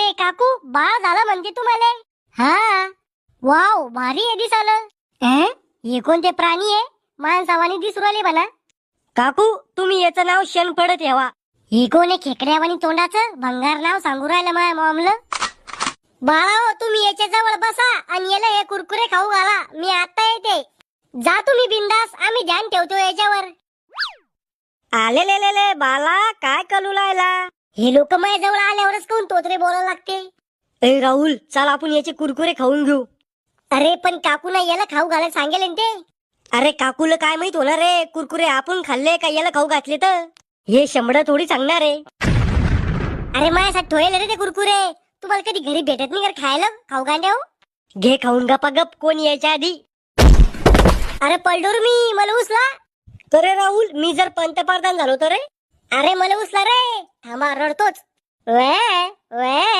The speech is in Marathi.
ए काकू बाळ झालं म्हणते तुम्हाला? हा. वाव भारी आहे दिसालं. हे कोणते प्राणी आहे? माणसावानी दिसू राहिले मला. काकू तुम्ही याचं नाव शेणफळ ठेवा. हे कोण आहे खेकड्यावानी तोंडाचं भंगार नाव सांगू राहिलं माझ्या मॉमला. बाळाओ तुम्ही याच्या जवळ बसा आणि याला हे कुरकुरे खाऊ घाला. मी आता येते. जा तुम्ही बिंदास, आम्ही ध्यान ठेवतो याच्यावर. आले बाला काय कलू लायला? हे लोक माझ्या जवळ आल्यावरच कोण तोत्रे बोलायला लागते. ए राहुल चल आपण याचे कुरकुरे खाऊन घेऊ. अरे पण काकूना याला खाऊ घालायला सांगेल ना ते. अरे काकूला काय माहित होणार रे, कुरकुरे आपण खाल्ले का याला खाऊ घातले तर हे शंभर थोडी सांगणार आहे. अरे माझ्यासाठी ठोयले रे ते कुरकुरे. तुम्हाला कधी घरी भेटत नाही का खायला खाऊ गांड्या? घे खाऊन गपा गप कोण यायच्या आधी. अरे पलडोर मी मला उचला. अरे राहुल मी जर पंतप्रधान झालो तर रे. अरे मला उचला रे. थांबा रडतोच. वे वे